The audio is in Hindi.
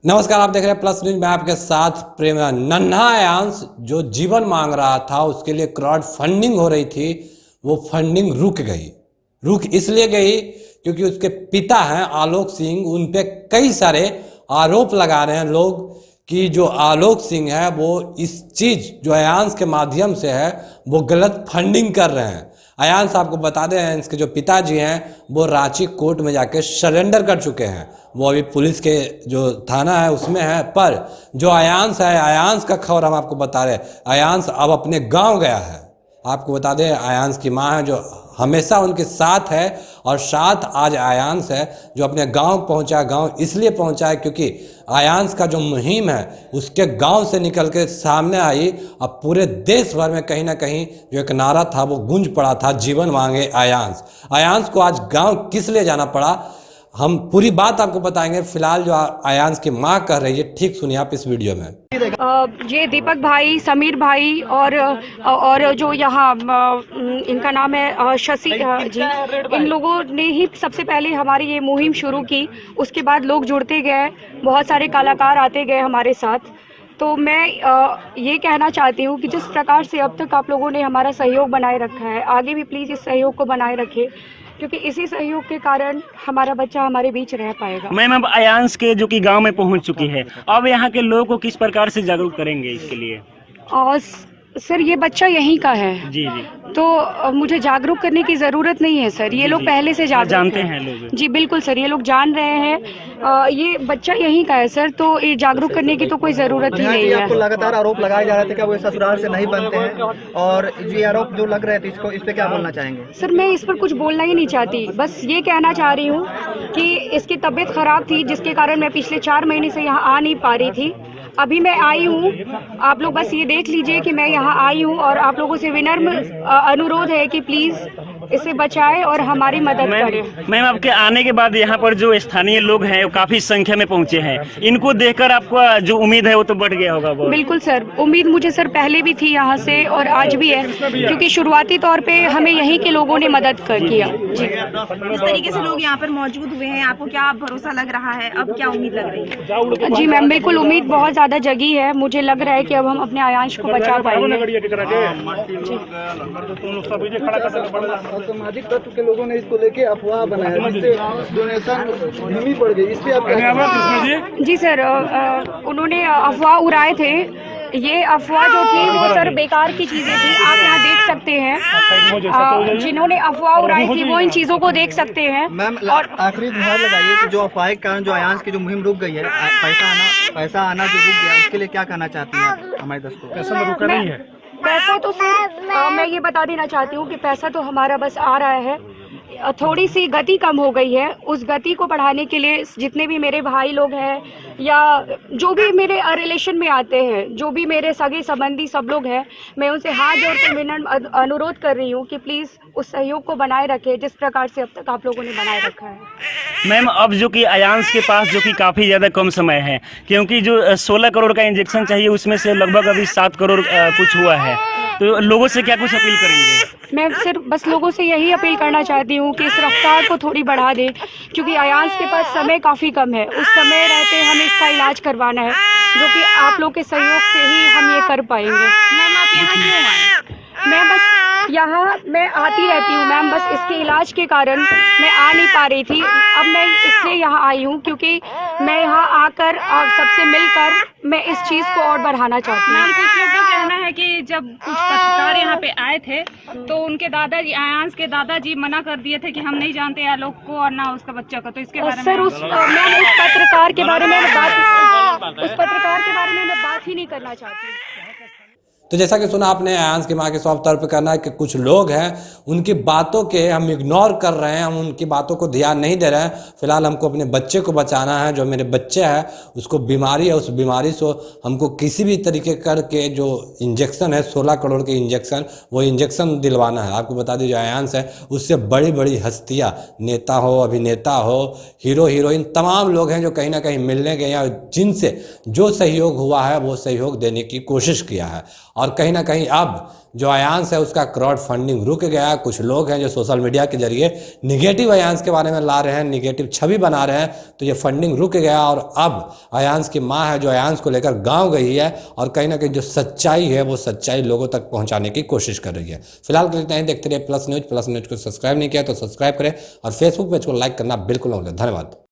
नमस्कार, आप देख रहे हैं प्लस न्यूज। मैं आपके साथ प्रेम। नन्हा आयांश जो जीवन मांग रहा था, उसके लिए क्राउड फंडिंग हो रही थी, वो फंडिंग रुक इसलिए गई क्योंकि उसके पिता हैं आलोक सिंह। उन पे कई सारे आरोप लगा रहे हैं लोग कि जो आलोक सिंह है वो इस चीज जो आयांश के माध्यम से है वो गलत फंडिंग कर रहे हैं। आयांश आपको बता दें, इसके जो पिताजी हैं वो रांची कोर्ट में जाके सरेंडर कर चुके हैं। वो अभी पुलिस के जो थाना है उसमें है, पर जो आयांश है, आयांश का खबर हम आपको बता रहे हैं। आयांश अब अपने गांव गया है। आपको बता दें, आयांश की मां है जो हमेशा उनके साथ है, और साथ आज आयांश है जो अपने गांव पहुंचा। गांव इसलिए पहुंचा है क्योंकि आयांश का जो मुहिम है उसके गांव से निकल के सामने आई। अब पूरे देश भर में कहीं ना कहीं जो एक नारा था वो गूंज पड़ा था, जीवन मांगे आयांश। आयांश को आज गांव किस लिए जाना पड़ा, हम पूरी बात आपको बताएंगे। फिलहाल जो आयांश की मां कह रही है, ठीक सुनिए आप इस वीडियो में। ये दीपक भाई, समीर भाई और जो यहाँ इनका नाम है शशि जी, इन लोगों ने ही सबसे पहले हमारी ये मुहिम शुरू की। उसके बाद लोग जुड़ते गए, बहुत सारे कलाकार आते गए हमारे साथ। तो मैं ये कहना चाहती हूँ कि जिस प्रकार से अब तक आप लोगों ने हमारा सहयोग बनाए रखा है, आगे भी प्लीज़ इस सहयोग को बनाए रखें, क्योंकि इसी सहयोग के कारण हमारा बच्चा हमारे बीच रह पाएगा। मैम, अब आयांश के जो कि गांव में पहुंच चुकी है, अब यहाँ के लोगों को किस प्रकार से जागरूक करेंगे इसके लिए? और सर, ये बच्चा यहीं का है जी जी, तो मुझे जागरूक करने की ज़रूरत नहीं है सर। ये लोग पहले से जानते हैं लोग। जी बिल्कुल सर, ये लोग जान रहे हैं। ये बच्चा यहीं का है सर, तो ये जागरूक करने की तो कोई ज़रूरत ही नहीं है। आपको लगातार आरोप लगाए जा रहे थे कि वो ससुराल से नहीं बनते हैं, और ये आरोप जो लग रहे थे, इस पे क्या बोलना चाहेंगे? सर, मैं इस पर कुछ बोलना ही नहीं चाहती। बस ये कहना चाह रही हूँ कि इसकी तबीयत ख़राब थी, जिसके कारण मैं पिछले 4 महीने से यहाँ आ नहीं पा रही थी। अभी मैं आई हूँ, आप लोग बस ये देख लीजिए कि मैं यहाँ आई हूँ, और आप लोगों से विनम्र अनुरोध है कि प्लीज़ इसे बचाएं और हमारी मदद करें। मैम, आपके आने के बाद यहाँ पर जो स्थानीय लोग हैं वो काफ़ी संख्या में पहुँचे हैं। इनको देखकर आपका जो उम्मीद है वो तो बढ़ गया होगा बहुत। बिल्कुल सर, उम्मीद मुझे सर पहले भी थी यहाँ से, और आज भी है, क्योंकि शुरुआती तौर पे हमें यहीं के लोगों ने मदद किया। जी, इस तरीके से लोग यहाँ पर मौजूद हुए हैं, आपको क्या भरोसा लग रहा है? अब क्या उम्मीद लग रही है? जी मैम, बिल्कुल उम्मीद बहुत ज़्यादा जगी है। मुझे लग रहा है कि अब हम अपने आयांश को बचा पाएंगे। सामाजिक तत्व के लोगों ने इसको लेके अफवाह बनाया, जिससे डोनेशन धीमी पड़ गई। इस पे आप जी सर, उन्होंने अफवाह उड़ाए थे। ये अफवाह जो थी वो सर बेकार की चीज़ें थी। आप यहाँ देख सकते हैं, जिन्होंने अफवाह उड़ाई थी वो इन चीज़ों को देख सकते हैं। मैम, और आखिरी गुहार लगाइए कि जो अफवाह के कारण जो आयांश की जो मुहिम रुक गई है, पैसा आना जो रुक गया, उसके लिए क्या कहना चाहती हैं आप हमारे दर्शकों को? पैसा रुका नहीं है। पैसा तो सर मैं ये बता देना चाहती हूँ कि पैसा तो हमारा बस आ रहा है। थोड़ी सी गति कम हो गई है। उस गति को बढ़ाने के लिए जितने भी मेरे भाई लोग हैं, या जो भी मेरे रिलेशन में आते हैं, जो भी मेरे सगे संबंधी सब लोग हैं, मैं उनसे हाथ जोड़कर विनम्र अनुरोध कर रही हूँ कि प्लीज़ उस सहयोग को बनाए रखें जिस प्रकार से अब तक आप लोगों ने बनाए रखा है। मैम, अब जो कि आयांश के पास जो कि काफ़ी ज़्यादा कम समय है, क्योंकि जो 16 करोड़ का इंजेक्शन चाहिए उसमें से लगभग अभी 7 करोड़ कुछ हुआ है, तो लोगों से क्या कुछ अपील करेंगे? मैं सिर्फ बस लोगों से यही अपील करना चाहती हूँ कि इस रफ्तार को थोड़ी बढ़ा दें, क्योंकि आयांश के पास समय काफ़ी कम है। उस समय रहते हमें इसका इलाज करवाना है, जो कि आप लोग के सहयोग से ही हम ये कर पाएंगे। मैम, आप यहाँ क्यों आए? मैं बस यहाँ मैं आती रहती हूँ मैम, बस इसके इलाज के कारण मैं आ नहीं पा रही थी। अब मैं इसलिए यहाँ आई हूँ क्योंकि मैं यहाँ आकर सबसे मिलकर मैं इस चीज़ को और बढ़ाना चाहती हूँ। मैम, कुछ लोगों का कहना है कि जब कुछ पत्रकार यहाँ पे आए थे तो उनके दादाजी, आयांश के दादाजी मना कर दिए थे कि हम नहीं जानते आलोक को और ना उसका बच्चा को। तो इसके बारे में सर उस पत्रकार के बारे में मैं बात ही नहीं करना चाहती। तो जैसा कि सुना आपने, आयांश की मां के साफ तौर पे कहना है कि कुछ लोग हैं उनकी बातों के हम इग्नोर कर रहे हैं, हम उनकी बातों को ध्यान नहीं दे रहे हैं। फिलहाल हमको अपने बच्चे को बचाना है। जो मेरे बच्चे हैं उसको बीमारी है, उस बीमारी से हमको किसी भी तरीके करके जो इंजेक्शन है 16 करोड़ के इंजेक्शन, वो इंजेक्शन दिलवाना है। आपको बता दीजिए, आयांश है उससे बड़ी बड़ी हस्तियाँ, नेता हो, अभिनेता हो, हीरो हीरोइन, तमाम लोग हैं जो कहीं ना कहीं मिलने गए या जिनसे जो सहयोग हुआ है वो सहयोग देने की कोशिश किया है। और कहीं ना कहीं अब जो अयांश है उसका क्राउड फंडिंग रुक गया। कुछ लोग हैं जो सोशल मीडिया के जरिए निगेटिव अयांश के बारे में ला रहे हैं, निगेटिव छवि बना रहे हैं, तो ये फंडिंग रुक गया और अब अयांश की माँ है जो अयांश को लेकर गांव गई है और कहीं ना कहीं जो सच्चाई है वो सच्चाई लोगों तक पहुंचाने की कोशिश कर रही है। फिलहाल के लिए इतना ही। देखते रहिए प्लस न्यूज को सब्सक्राइब नहीं किया तो सब्सक्राइब करें और फेसबुक पेज को लाइक करना बिल्कुल ना भूलें। धन्यवाद।